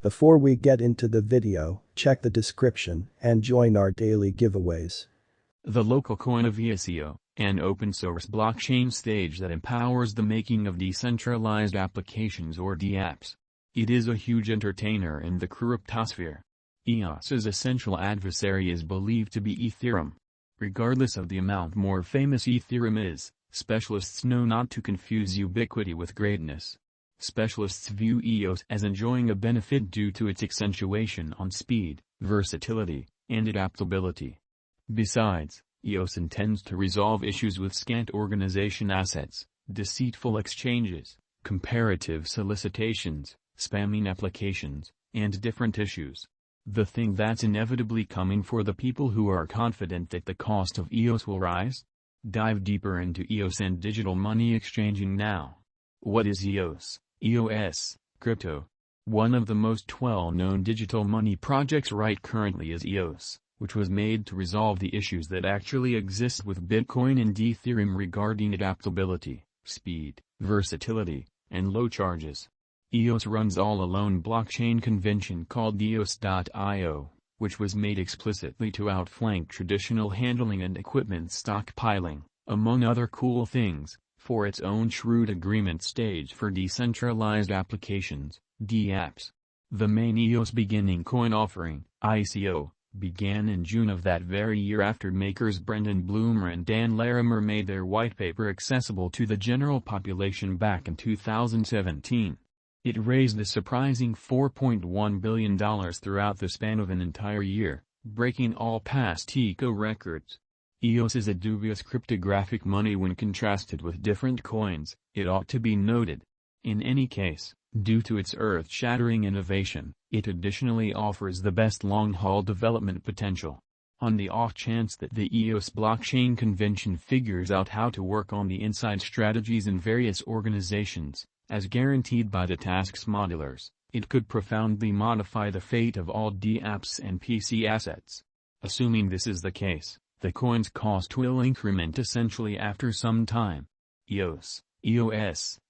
Before we get into the video, check the description and join our daily giveaways. The local coin of EOS, an open-source blockchain stage that empowers the making of decentralized applications or dApps. It is a huge entertainer in the cryptosphere. EOS's essential adversary is believed to be Ethereum. Regardless of the amount more famous Ethereum is, specialists know not to confuse ubiquity with greatness. Specialists view EOS as enjoying a benefit due to its accentuation on speed, versatility, and adaptability. Besides, EOS intends to resolve issues with scant organization assets, deceitful exchanges, comparative solicitations, spamming applications, and different issues. The thing that's inevitably coming for the people who are confident that the cost of EOS will rise? Dive deeper into EOS and digital money exchanging now. What is EOS? EOS, crypto. One of the most well-known digital money projects right currently is EOS, which was made to resolve the issues that actually exist with Bitcoin and Ethereum regarding adaptability, speed, versatility, and low charges. EOS runs all-alone blockchain convention called EOS.io, which was made explicitly to outflank traditional handling and equipment stockpiling, among other cool things, for its own shrewd agreement stage for decentralized applications, dApps. The main EOS beginning coin offering, ICO, began in June of that very year after makers Brendan Bloomer and Dan Larimer made their white paper accessible to the general population back in 2017. It raised a surprising $4.1 billion throughout the span of an entire year, breaking all past eco records. EOS is a dubious cryptographic money when contrasted with different coins, it ought to be noted. In any case, due to its earth-shattering innovation, it additionally offers the best long-haul development potential. On the off chance that the EOS blockchain convention figures out how to work on the inside strategies in various organizations, as guaranteed by the task's modelers, it could profoundly modify the fate of all dApps and PC assets. Assuming this is the case, the coin's cost will increment essentially after some time. EOS,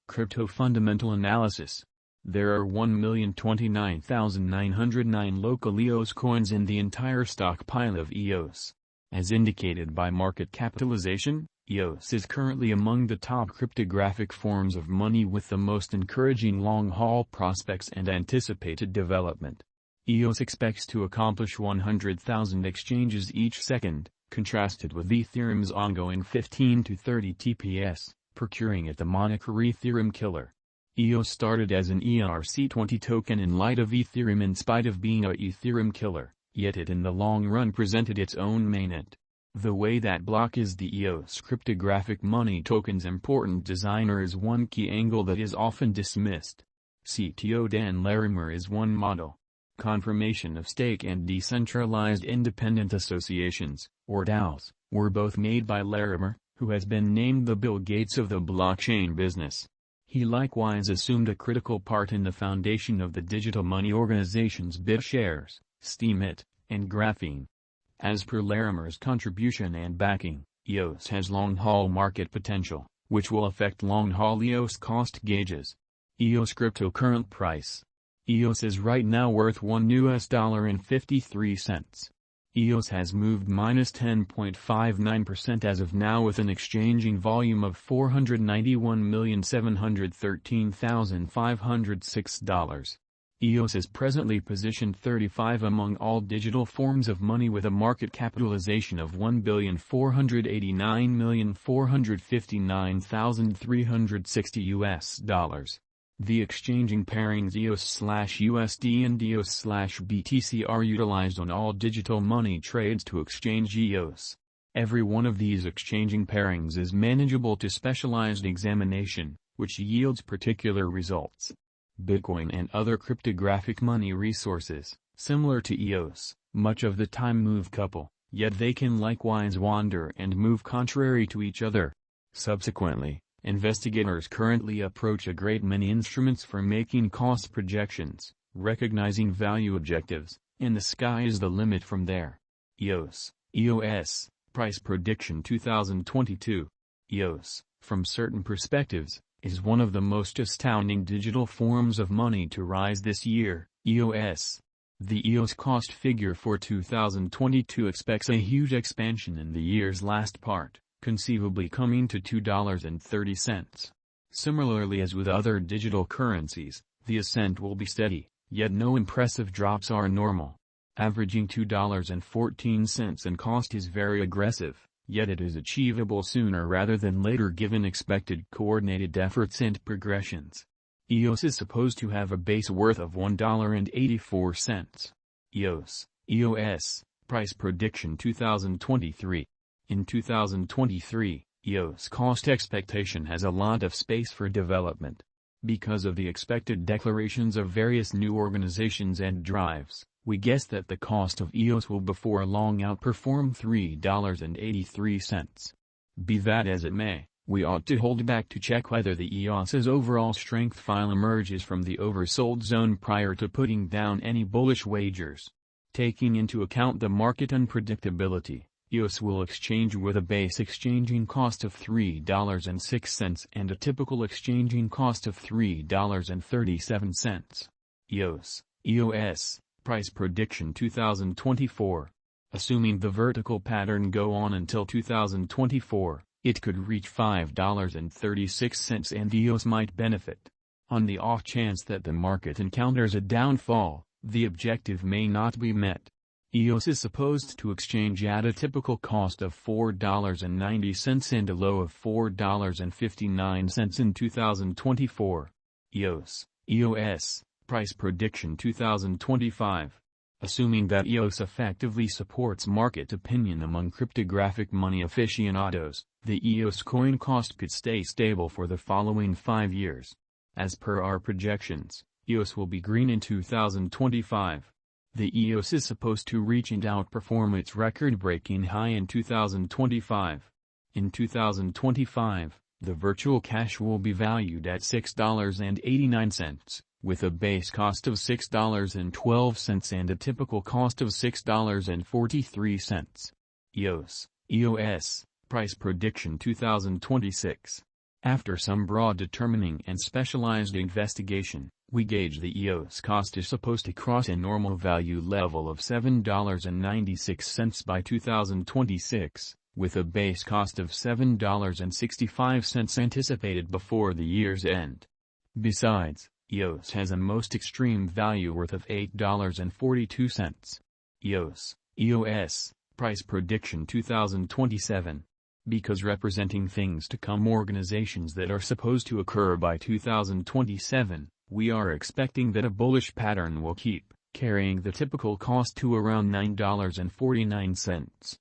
Crypto Fundamental Analysis. There are 1,029,909 local EOS coins in the entire stockpile of EOS. As indicated by market capitalization, EOS is currently among the top cryptographic forms of money with the most encouraging long-haul prospects and anticipated development. EOS expects to accomplish 100,000 exchanges each second, contrasted with Ethereum's ongoing 15 to 30 TPS, procuring it the moniker Ethereum Killer. EOS started as an ERC20 token in light of Ethereum in spite of being a Ethereum killer, yet it in the long run presented its own mainnet. The way that block is the EOS cryptographic money token's important designer is one key angle that is often dismissed. CTO Dan Larimer is one model. Confirmation of stake and decentralized independent associations, or DAOs, were both made by Larimer, who has been named the Bill Gates of the blockchain business. He likewise assumed a critical part in the foundation of the digital money organizations BitShares, Steemit, and Graphene. As per Larimer's contribution and backing, EOS has long-haul market potential, which will affect long-haul EOS cost gauges. EOS crypto current price. EOS is right now worth $1.53. EOS has moved -10.59% as of now with an exchanging volume of $491,713,506. EOS is presently positioned 35 among all digital forms of money with a market capitalization of $1,489,459,360 The exchanging pairings EOS/USD and EOS/BTC are utilized on all digital money trades to exchange EOS. Every one of these exchanging pairings is manageable to specialized examination, which yields particular results. Bitcoin and other cryptographic money resources, similar to EOS, much of the time move couple, yet they can likewise wander and move contrary to each other. Subsequently, investigators currently approach a great many instruments for making cost projections, recognizing value objectives, and the sky is the limit from there. EOS Price Prediction 2022. EOS, from certain perspectives, is one of the most astounding digital forms of money to rise this year, EOS. The EOS cost figure for 2022 expects a huge expansion in the year's last part, conceivably coming to $2.30. Similarly as with other digital currencies, the ascent will be steady, yet no impressive drops are normal. Averaging $2.14 in cost is very aggressive, yet it is achievable sooner rather than later given expected coordinated efforts and progressions. EOS is supposed to have a base worth of $1.84. EOS Price Prediction 2023. In 2023, EOS cost expectation has a lot of space for development. Because of the expected declarations of various new organizations and drives, we guess that the cost of EOS will before long outperform $3.83. Be that as it may, we ought to hold back to check whether the EOS's overall strength file emerges from the oversold zone prior to putting down any bullish wagers. Taking into account the market unpredictability, EOS will exchange with a base exchanging cost of $3.06 and a typical exchanging cost of $3.37. EOS Price Prediction 2024. Assuming the vertical pattern go on until 2024, it could reach $5.36 and EOS might benefit. On the off chance that the market encounters a downfall, the objective may not be met. EOS is supposed to exchange at a typical cost of $4.90 and a low of $4.59 in 2024. EOS Price Prediction 2025. Assuming that EOS effectively supports market opinion among cryptographic money aficionados, the EOS coin cost could stay stable for the following 5 years. As per our projections, EOS will be green in 2025. The EOS is supposed to reach and outperform its record-breaking high in 2025. In 2025, the virtual cash will be valued at $6.89. With a base cost of $6.12 and a typical cost of $6.43. EOS Price Prediction 2026. After some broad determining and specialized investigation, we gauge the EOS cost is supposed to cross a normal value level of $7.96 by 2026, with a base cost of $7.65 anticipated before the year's end. Besides, EOS has a most extreme value worth of $8.42. EOS Price Prediction 2027. Because representing things to come organizations that are supposed to occur by 2027, we are expecting that a bullish pattern will keep carrying the typical cost to around $9.49.